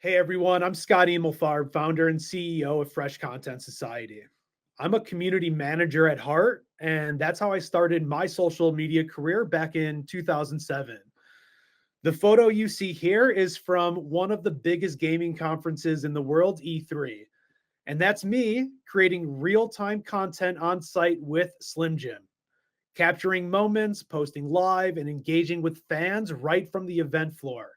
Hey everyone, I'm Scott Emilfarb, founder and CEO of Fresh Content Society. I'm a community manager at heart, and that's how I started my social media career back in 2007. The photo you see here is from one of the biggest gaming conferences in the world, E3. And that's me creating real time content on site with Slim Jim, capturing moments, posting live, and engaging with fans right from the event floor.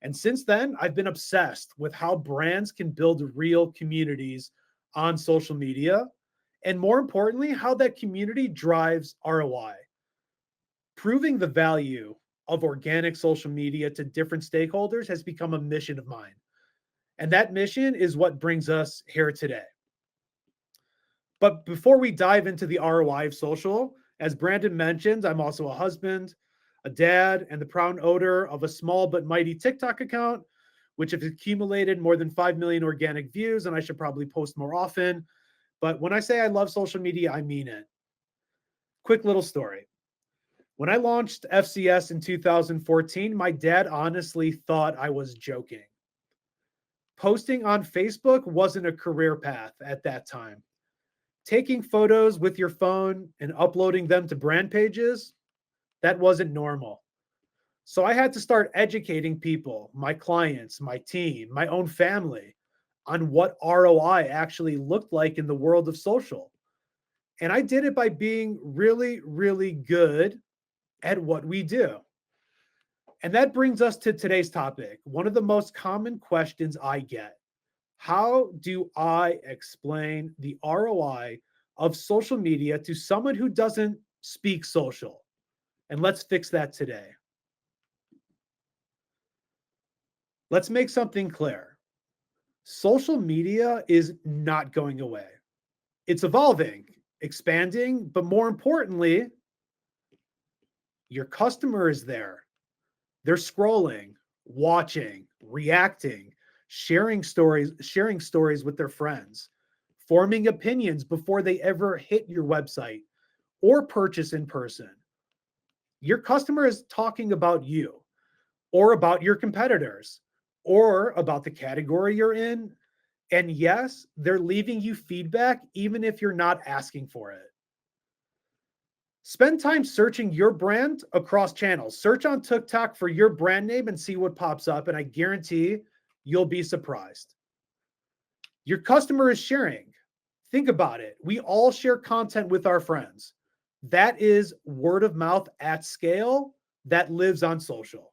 And since then, I've been obsessed with how brands can build real communities on social media. And more importantly, how that community drives ROI. Proving the value of organic social media to different stakeholders has become a mission of mine. And that mission is what brings us here today. But before we dive into the ROI of social, as Brandon mentioned, I'm also a husband, a dad, and the proud owner of a small but mighty TikTok account, which has accumulated more than 5 million organic views, and I should probably post more often. But when I say I love social media, I mean it. Quick little story. When I launched FCS in 2014, my dad honestly thought I was joking. Posting on Facebook wasn't a career path at that time. Taking photos with your phone and uploading them to brand pages, that wasn't normal. So I had to start educating people, my clients, my team, my own family, on what ROI actually looked like in the world of social. And I did it by being really, really good at what we do. And that brings us to today's topic. One of the most common questions I get: how do I explain the ROI of social media to someone who doesn't speak social? And let's fix that today. Let's make something clear. Social media is not going away. It's evolving, expanding, but more importantly, your customer is there. They're scrolling, watching, reacting, sharing stories with their friends, forming opinions before they ever hit your website or purchase in person. Your customer is talking about you or about your competitors or about the category you're in. And yes, they're leaving you feedback even if you're not asking for it. Spend time searching your brand across channels. Search on TikTok for your brand name and see what pops up. And I guarantee you'll be surprised. Your customer is sharing. Think about it. We all share content with our friends. That is word of mouth at scale that lives on social.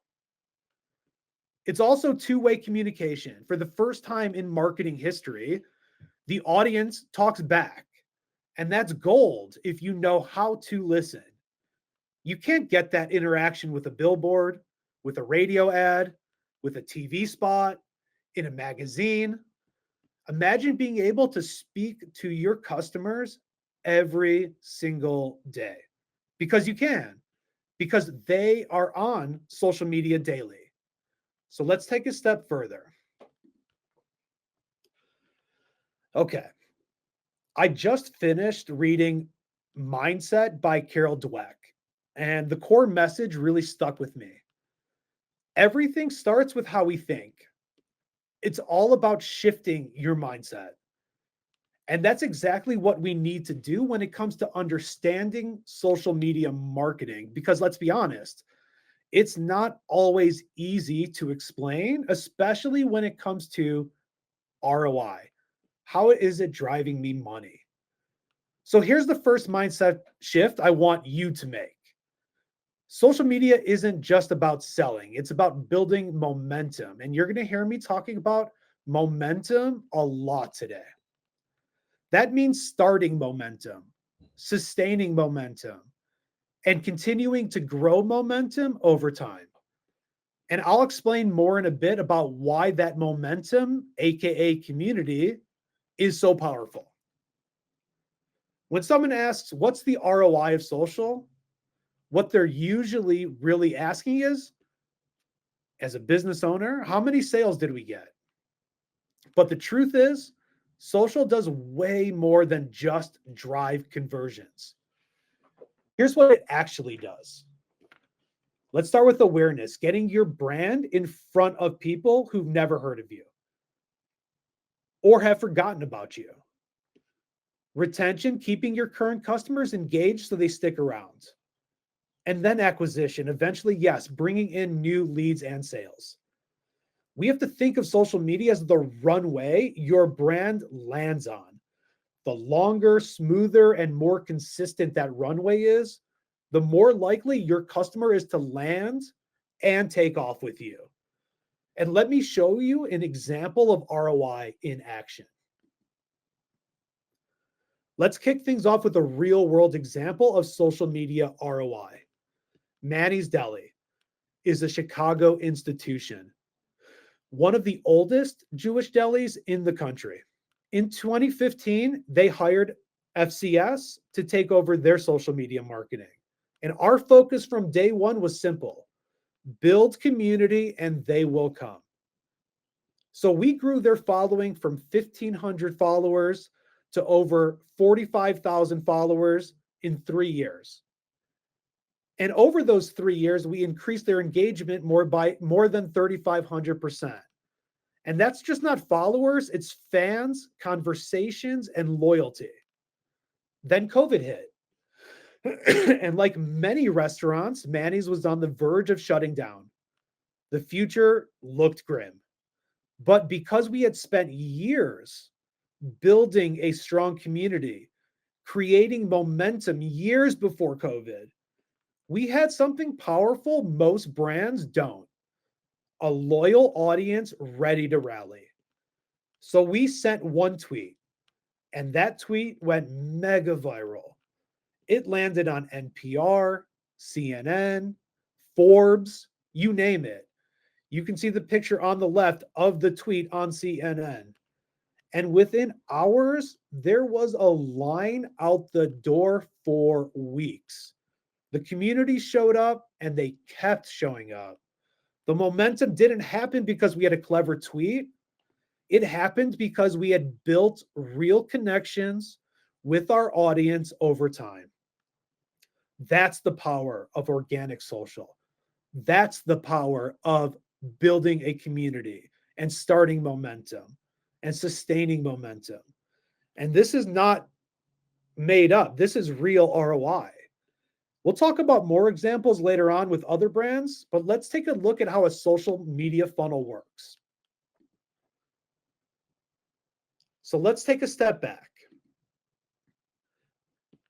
It's also two-way communication. For the first time in marketing history, the audience talks back. And that's gold if you know how to listen. You can't get that interaction with a billboard, with a radio ad, with a TV spot, in a magazine. Imagine being able to speak to your customers every single day because you can, because they are on social media daily. So let's take a step further. Okay. I just finished reading Mindset by Carol Dweck, and the core message really stuck with me. Everything starts with how we think. It's all about shifting your mindset. And that's exactly what we need to do when it comes to understanding social media marketing. Because let's be honest, it's not always easy to explain, especially when it comes to ROI. How is it driving me money? So here's the first mindset shift I want you to make. Social media isn't just about selling, it's about building momentum. And you're going to hear me talking about momentum a lot today. That means starting momentum, sustaining momentum, and continuing to grow momentum over time. And I'll explain more in a bit about why that momentum, AKA community, is so powerful. When someone asks, what's the ROI of social? What they're usually really asking is, as a business owner, how many sales did we get? But the truth is, social does way more than just drive conversions. Here's what it actually does. Let's start with awareness, getting your brand in front of people who've never heard of you. or have forgotten about you. Retention, keeping your current customers engaged so they stick around. And then acquisition, eventually, yes, bringing in new leads and sales. We have to think of social media as the runway your brand lands on. The longer, smoother, and more consistent that runway is, the more likely your customer is to land and take off with you. And let me show you an example of ROI in action. Let's kick things off with a real world example of social media ROI. Manny's Deli is a Chicago institution, one of the oldest Jewish delis in the country. In 2015, they hired FCS to take over their social media marketing. And our focus from day one was simple: build community and they will come. So we grew their following from 1,500 followers to over 45,000 followers in 3 years. And over those 3 years, we increased their engagement by more than 3,500%. And that's just not followers, it's fans, conversations, and loyalty. Then COVID hit. And like many restaurants, Manny's was on the verge of shutting down. The future looked grim. But because we had spent years building a strong community, creating momentum years before COVID, we had something powerful most brands don't: a loyal audience ready to rally. So we sent one tweet, and that tweet went mega viral. It landed on NPR, CNN, Forbes, you name it. You can see the picture on the left of the tweet on CNN. And within hours, there was a line out the door for weeks. The community showed up and they kept showing up. The momentum didn't happen because we had a clever tweet. It happened because we had built real connections with our audience over time. That's the power of organic social. That's the power of building a community and starting momentum and sustaining momentum. And this is not made up. This is real ROI. We'll talk about more examples later on with other brands, but let's take a look at how a social media funnel works. So let's take a step back.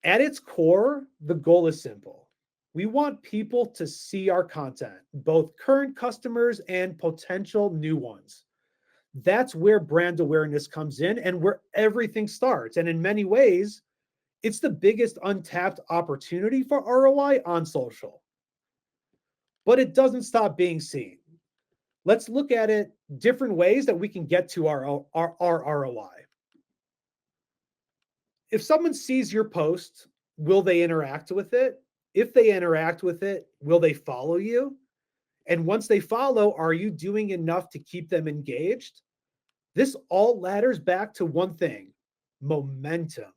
At its core, the goal is simple. We want people to see our content, both current customers and potential new ones. That's where brand awareness comes in and where everything starts. And in many ways, it's the biggest untapped opportunity for ROI on social. But it doesn't stop being seen. Let's look at it different ways that we can get to our ROI. If someone sees your post, will they interact with it? If they interact with it, will they follow you? And once they follow, are you doing enough to keep them engaged? This all ladders back to one thing: momentum.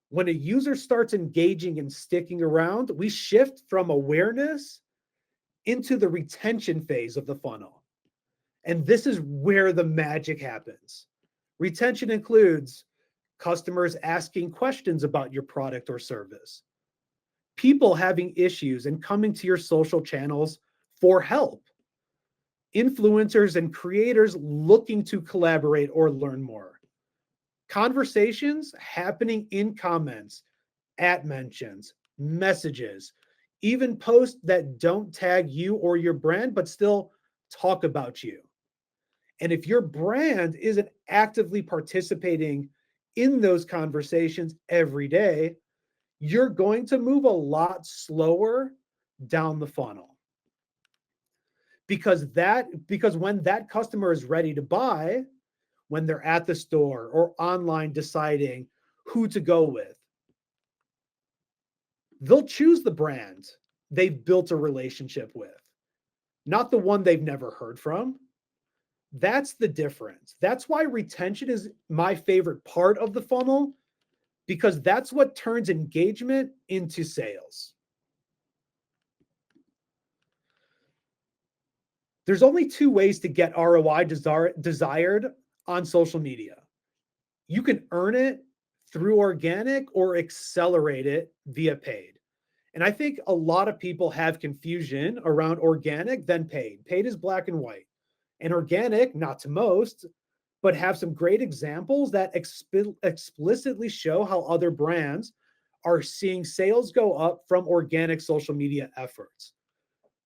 When a user starts engaging and sticking around, we shift from awareness into the retention phase of the funnel. And this is where the magic happens. Retention includes customers asking questions about your product or service, people having issues and coming to your social channels for help, influencers and creators looking to collaborate or learn more, conversations happening in comments, at mentions, messages, even posts that don't tag you or your brand, but still talk about you. And if your brand isn't actively participating in those conversations every day, you're going to move a lot slower down the funnel. Because when that customer is ready to buy, when they're at the store or online deciding who to go with, they'll choose the brand they've built a relationship with, not the one they've never heard from. That's the difference. That's why retention is my favorite part of the funnel, because that's what turns engagement into sales. There's only two ways to get ROI desired on social media: You can earn it through organic or accelerate it via paid. And I think a lot of people have confusion around organic then paid. Paid is black and white, and organic, not to most, but have some great examples that explicitly show how other brands are seeing sales go up from organic social media efforts.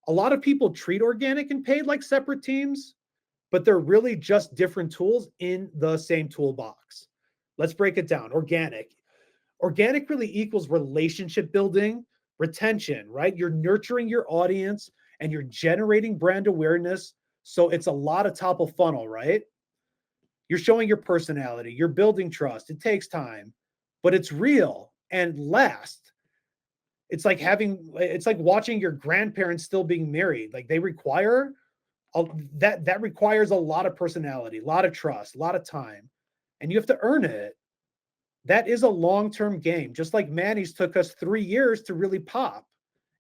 A lot of people treat organic and paid like separate teams, but they're really just different tools in the same toolbox. Let's break it down. Organic really equals relationship building, retention, right? You're nurturing your audience and you're generating brand awareness. So it's a lot of top of funnel, right? You're showing your personality, you're building trust. It takes time, but it's real and lasts. It's like watching your grandparents still being married. Like they require that requires a lot of personality, a lot of trust, a lot of time, and you have to earn it. That is a long-term game. Just like Manny's took us 3 years to really pop.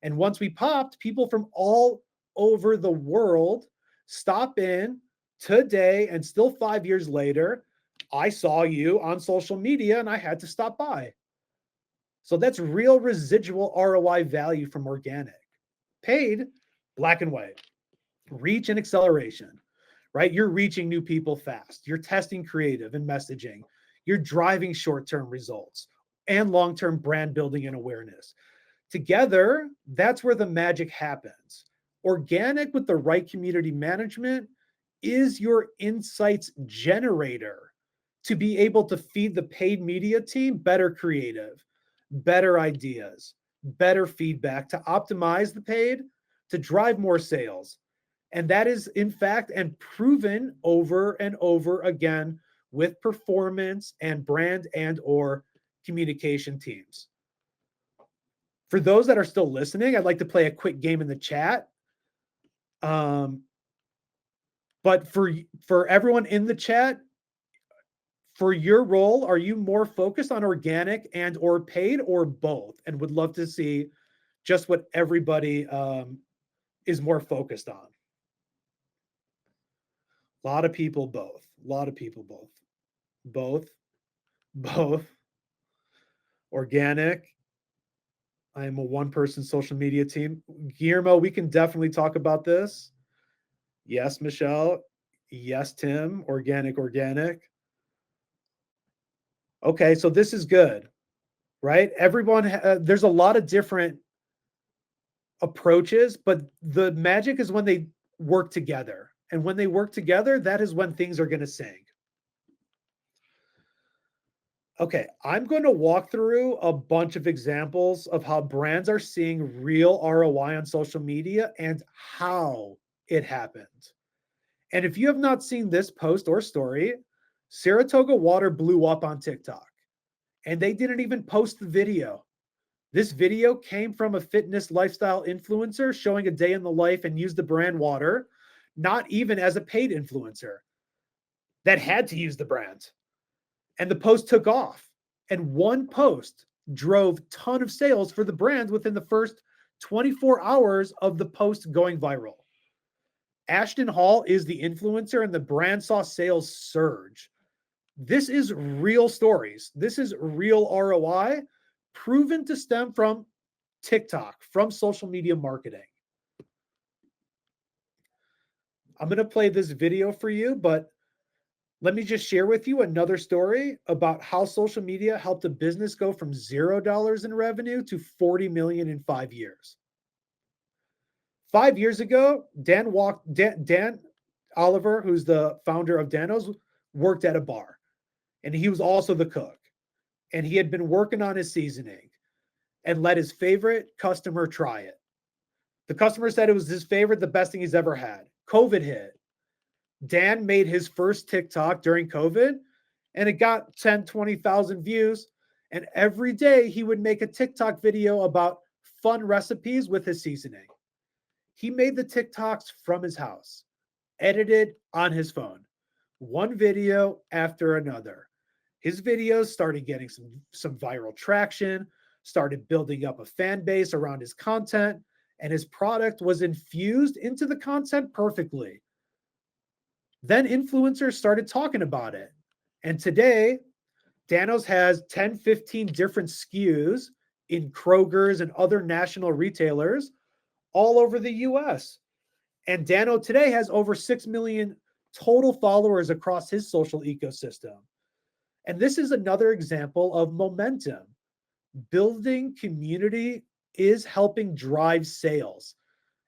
And once we popped, people from all over the world stop in today, and still 5 years later, I saw you on social media and I had to stop by. So that's real residual ROI value from organic. Paid, black and white, reach and acceleration, right? You're reaching new people fast. You're testing creative and messaging. You're driving short-term results and long-term brand building and awareness. Together, that's where the magic happens. Organic with the right community management is your insights generator to be able to feed the paid media team better creative, better ideas, better feedback to optimize the paid, to drive more sales. And that is, in fact, and proven over and over again with performance and brand and or communication teams. For those that are still listening, I'd like to play a quick game in the chat. But for everyone in the chat, for your role, are you more focused on organic and or paid or both? And would love to see just what everybody is more focused on. A lot of people both. A lot of people both. Both. Both. Organic. I am a one-person social media team. Guillermo, we can definitely talk about this. Yes, Michelle. Yes, Tim. Organic, organic. Okay, so this is good, right? There's a lot of different approaches, but the magic is when they work together. And when they work together, that is when things are going to sing. Okay, I'm going to walk through a bunch of examples of how brands are seeing real ROI on social media and how it happened. And if you have not seen this post or story, Saratoga Water blew up on TikTok and they didn't even post the video. This video came from a fitness lifestyle influencer showing a day in the life and used the brand water, not even as a paid influencer that had to use the brand. And the post took off. And one post drove a ton of sales for the brand within the first 24 hours of the post going viral. Ashton Hall is the influencer, and the brand saw sales surge. This is real stories. This is real ROI proven to stem from TikTok, from social media marketing. I'm going to play this video for you, but let me just share with you another story about how social media helped a business go from $0 in revenue to 40 million in 5 years. 5 years ago, Dan Oliver, who's the founder of Danos, worked at a bar, and he was also the cook. And he had been working on his seasoning and let his favorite customer try it. The customer said it was his favorite, the best thing he's ever had. COVID hit. Dan made his first TikTok during COVID, and it got 10, 20,000 views. And every day he would make a TikTok video about fun recipes with his seasoning. He made the TikToks from his house, edited on his phone, one video after another. His videos started getting some viral traction, started building up a fan base around his content, and his product was infused into the content perfectly. Then influencers started talking about it. And today, Dano's has 10, 15 different SKUs in Kroger's and other national retailers all over the US. And Dano today has over 6 million total followers across his social ecosystem. And this is another example of momentum. Building community is helping drive sales.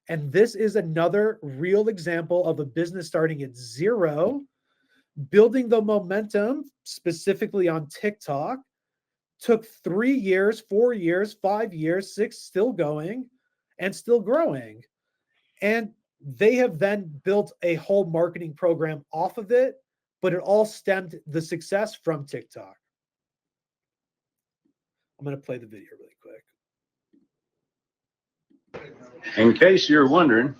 And this is another real example of a business starting at zero, building the momentum specifically on TikTok. Took 3 years, 4 years, 5 years, 6, still going and still growing. And they have then built a whole marketing program off of it, but it all stemmed the success from TikTok. I'm going to play the video really quick. In case you're wondering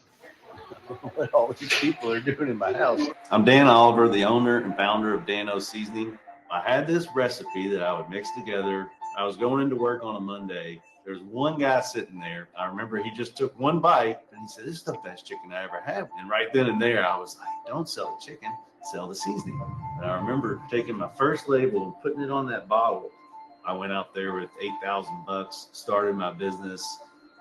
what all these people are doing in my house, I'm Dan Oliver, the owner and founder of Dano's Seasoning. I had this recipe that I would mix together. I was going into work on a Monday. There's one guy sitting there. I remember he just took one bite and he said, "This is the best chicken I ever had." And right then and there, I was like, "Don't sell the chicken, sell the seasoning." And I remember taking my first label and putting it on that bottle. I went out there with $8,000, started my business,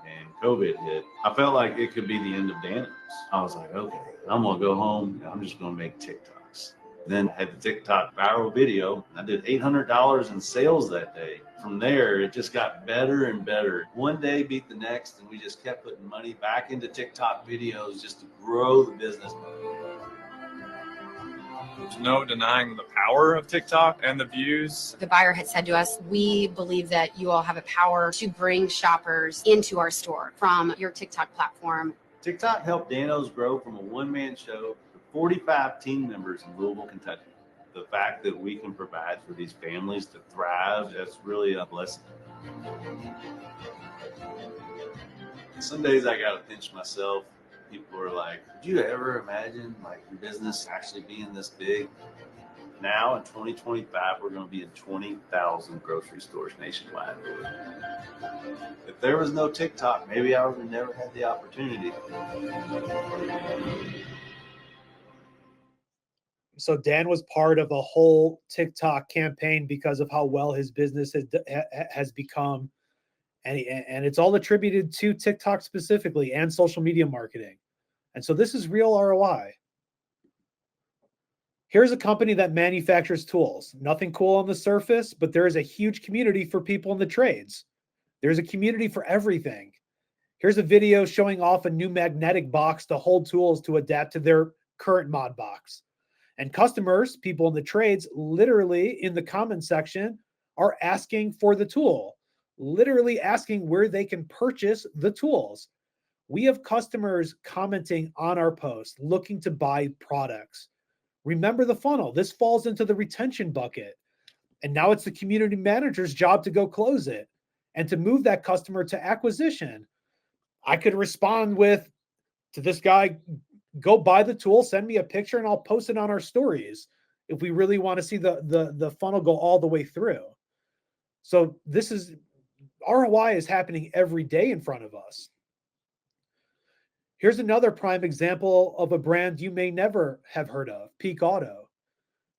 and COVID hit. I felt like it could be the end of Dano's. I was like, okay, I'm gonna go home and I'm just gonna make TikToks. Then I had the TikTok viral video. I did $800 in sales that day. From there, it just got better and better. One day beat the next, and we just kept putting money back into TikTok videos just to grow the business. There's no denying the power of TikTok and the views. The buyer had said to us, "We believe that you all have a power to bring shoppers into our store from your TikTok platform." TikTok helped Dano's grow from a one-man show to 45 team members in Louisville, Kentucky. The fact that we can provide for these families to thrive, that's really a blessing. Some days I got to pinch myself. People are like, "Did you ever imagine like your business actually being this big?" Now in 2025, we're going to be in 20,000 grocery stores nationwide. If there was no TikTok, maybe I would have never had the opportunity. So Dan was part of a whole TikTok campaign because of how well his business has become. And it's all attributed to TikTok specifically and social media marketing. And so this is real ROI. Here's a company that manufactures tools. Nothing cool on the surface, but there is a huge community for people in the trades. There's a community for everything. Here's a video showing off a new magnetic box to hold tools to adapt to their current mod box. And customers, people in the trades, literally in the comment section are asking for the tool, literally asking where they can purchase the tools. We have customers commenting on our posts, looking to buy products. Remember the funnel. This falls into the retention bucket. And now it's the community manager's job to go close it and to move that customer to acquisition. I could respond with, to this guy, go buy the tool, send me a picture, and I'll post it on our stories if we really want to see the funnel go all the way through. So this is, ROI is happening every day in front of us. Here's another prime example of a brand you may never have heard of, Peak Auto.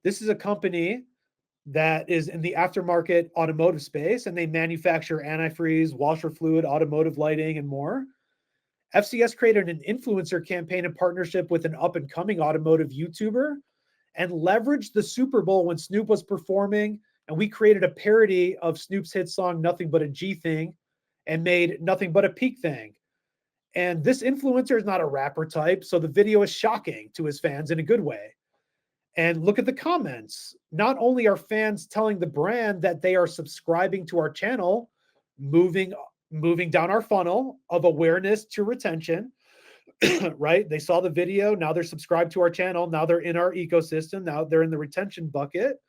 This is a company that is in the aftermarket automotive space, and they manufacture antifreeze, washer fluid, automotive lighting, and more. FCS created an influencer campaign in partnership with an up-and-coming automotive YouTuber and leveraged the Super Bowl when Snoop was performing, and we created a parody of Snoop's hit song, Nothing But a G Thing, and made Nothing But a Peak Thing. And this influencer is not a rapper type, so the video is shocking to his fans in a good way. And look at the comments. Not only are fans telling the brand that they are subscribing to our channel, moving down our funnel of awareness to retention, right? They saw the video, now they're subscribed to our channel, now they're in our ecosystem, now they're in the retention bucket.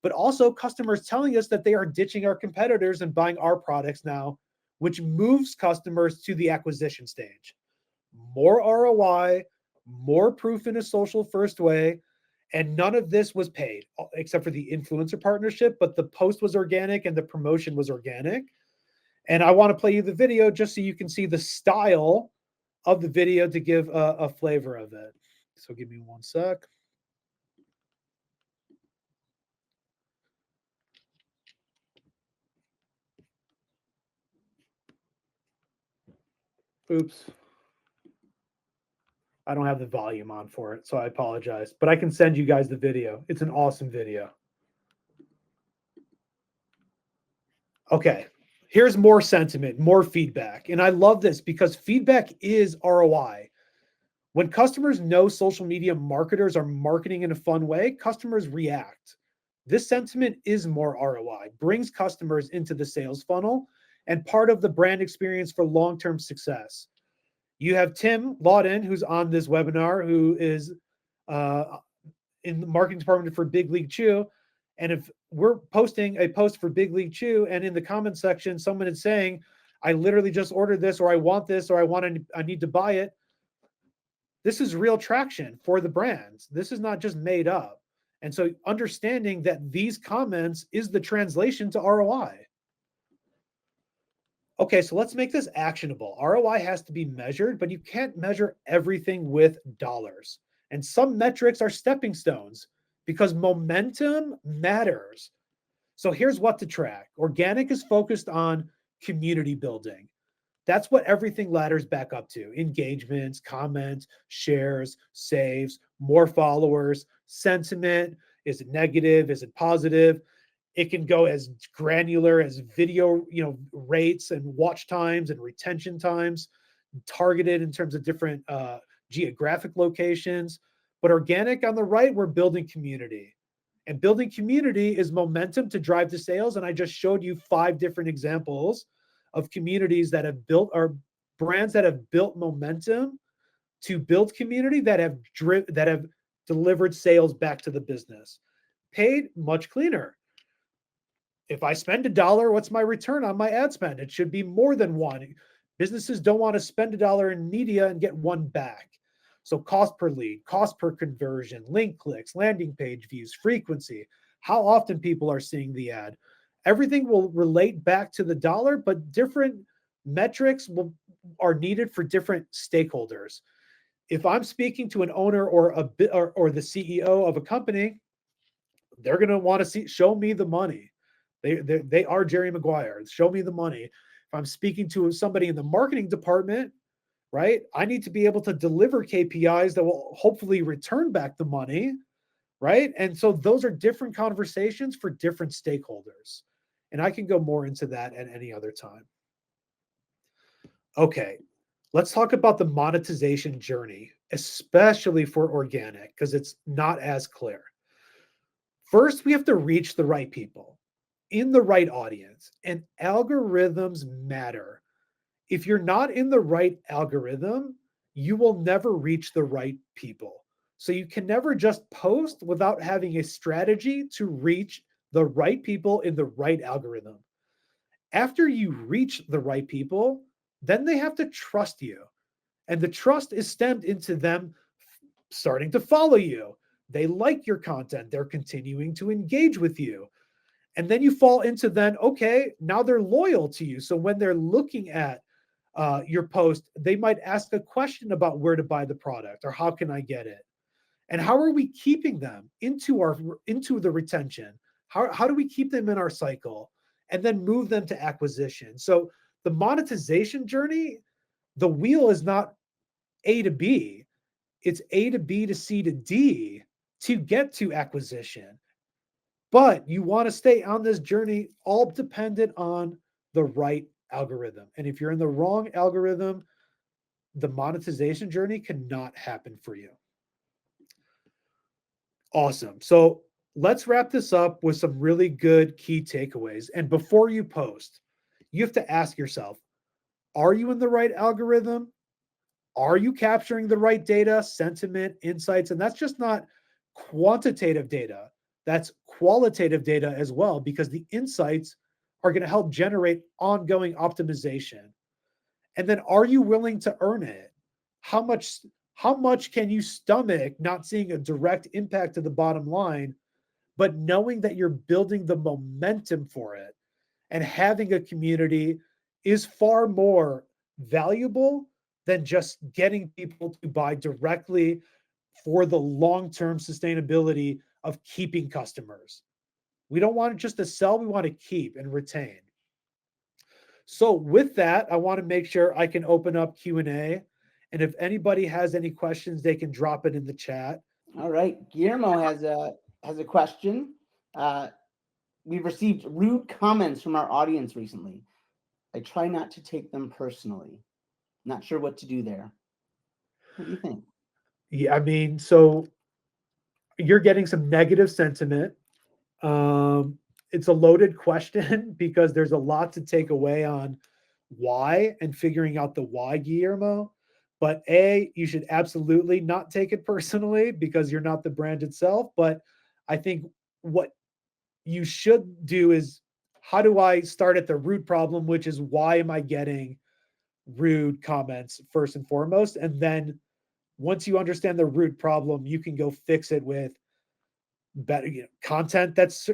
But also customers telling us that they are ditching our competitors and buying our products now, which moves customers to the acquisition stage. More ROI, more proof in a social first way, and none of this was paid except for the influencer partnership, but the post was organic and the promotion was organic. And I want to play you the video just so you can see the style of the video to give a flavor of it. So give me one sec. Oops. I don't have the volume on for it, so I apologize. But I can send you guys the video. It's an awesome video. Okay. Here's more sentiment, more feedback. And I love this because feedback is ROI. When customers know social media marketers are marketing in a fun way, customers react. This sentiment is more ROI, brings customers into the sales funnel and part of the brand experience for long-term success. You have Tim Lawden, who's on this webinar, who is uh, in the marketing department for Big League Chew. And if we're posting a post for Big League Chew, and in the comment section, someone is saying, I literally just ordered this, or I want this, or I need to buy it. This is real traction for the brands. This is not just made up. And so understanding that these comments is the translation to ROI. Okay, so let's make this actionable. ROI has to be measured, but you can't measure everything with dollars. And some metrics are stepping stones because momentum matters. So here's what to track. Organic is focused on community building. That's what everything ladders back up to. Engagements, comments, shares, saves, more followers, sentiment. Is it negative? Is it positive? It can go as granular as video, rates and watch times and retention times, targeted in terms of different geographic locations. But organic on the right, we're building community. And building community is momentum to drive to sales. And I just showed you 5 different examples of communities that have built, or brands that have built momentum to build community that have delivered sales back to the business. Paid, much cleaner. If I spend $1, what's my return on my ad spend? It should be more than 1. Businesses don't want to spend $1 in media and get 1 back. So cost per lead, cost per conversion, link clicks, landing page views, frequency, how often people are seeing the ad. Everything will relate back to the dollar, but different metrics are needed for different stakeholders. If I'm speaking to an owner or the CEO of a company, they're going to want to show me the money. They are Jerry Maguire. Show me the money. If I'm speaking to somebody in the marketing department, right, I need to be able to deliver KPIs that will hopefully return back the money, right? And so those are different conversations for different stakeholders. And I can go more into that at any other time. Okay, let's talk about the monetization journey, especially for organic, because it's not as clear. First, we have to reach the right people in the right audience, and algorithms matter. If you're not in the right algorithm, you will never reach the right people. So you can never just post without having a strategy to reach the right people in the right algorithm. After you reach the right people, then they have to trust you. And the trust is stemmed into them starting to follow you. They like your content, they're continuing to engage with you. And then you fall into okay, now they're loyal to you. So when they're looking at your post, they might ask a question about where to buy the product or how can I get it? And how are we keeping them into the retention? How do we keep them in our cycle and then move them to acquisition? So the monetization journey, the wheel is not A to B, it's A to B to C to D to get to acquisition. But you want to stay on this journey, all dependent on the right algorithm. And if you're in the wrong algorithm, the monetization journey cannot happen for you. Awesome. So let's wrap this up with some really good key takeaways. And before you post, you have to ask yourself, are you in the right algorithm? Are you capturing the right data, sentiment, insights? And that's just not quantitative data. That's qualitative data as well, because the insights are going to help generate ongoing optimization. And then are you willing to earn it? How much can you stomach not seeing a direct impact to the bottom line, but knowing that you're building the momentum for it? And having a community is far more valuable than just getting people to buy directly for the long-term sustainability of keeping customers. We don't want it just to sell, we want to keep and retain. So with that, I want to make sure I can open up Q&A. And if anybody has any questions, they can drop it in the chat. All right. Guillermo has a question. We've received rude comments from our audience recently. I try not to take them personally. Not sure what to do there. What do you think? Yeah, I mean, so you're getting some negative sentiment. It's a loaded question because there's a lot to take away on why and figuring out the why, Guillermo. But A, you should absolutely not take it personally because you're not the brand itself. But I think what you should do is, how do I start at the root problem, which is why am I getting rude comments first and foremost? And then once you understand the root problem, you can go fix it with better content that's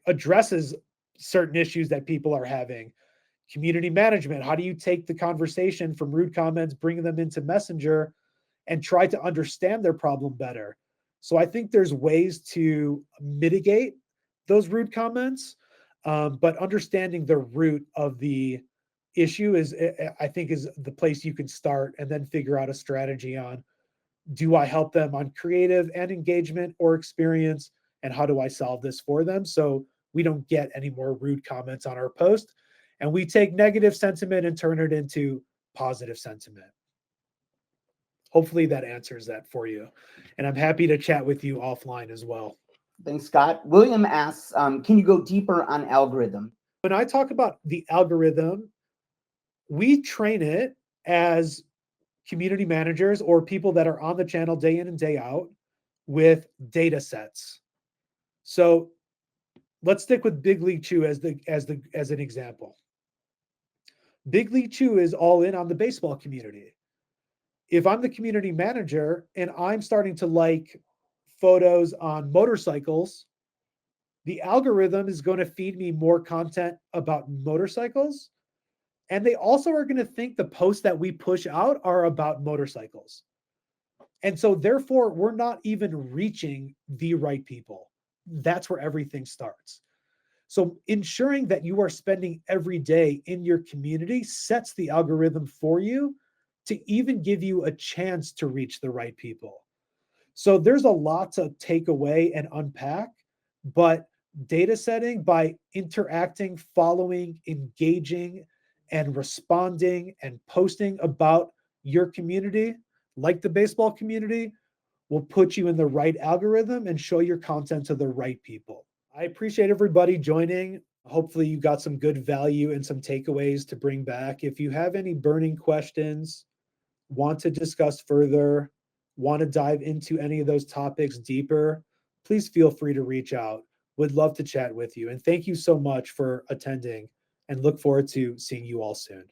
addresses certain issues that people are having. Community management, how do you take the conversation from rude comments, bring them into Messenger, and try to understand their problem better? So I think there's ways to mitigate those rude comments, but understanding the root of the issue is, I think, is the place you can start, and then figure out a strategy on, do I help them on creative and engagement or experience, and how do I solve this for them so we don't get any more rude comments on our post, and we take negative sentiment and turn it into positive sentiment. Hopefully that answers that for you. And I'm happy to chat with you offline as well. Thanks, Scott. William asks, can you go deeper on algorithm? When I talk about the algorithm, we train it as community managers or people that are on the channel day in and day out with data sets. So let's stick with Big League Chew as an example. Big League Chew is all in on the baseball community. If I'm the community manager and I'm starting to like photos on motorcycles, the algorithm is going to feed me more content about motorcycles. And they also are going to think the posts that we push out are about motorcycles. And so therefore, we're not even reaching the right people. That's where everything starts. So ensuring that you are spending every day in your community sets the algorithm for you to even give you a chance to reach the right people. So there's a lot to take away and unpack, but data setting by interacting, following, engaging, and responding and posting about your community, like the baseball community, will put you in the right algorithm and show your content to the right people. I appreciate everybody joining. Hopefully you got some good value and some takeaways to bring back. If you have any burning questions, want to discuss further, want to dive into any of those topics deeper, please feel free to reach out. Would love to chat with you. And thank you so much for attending, and look forward to seeing you all soon.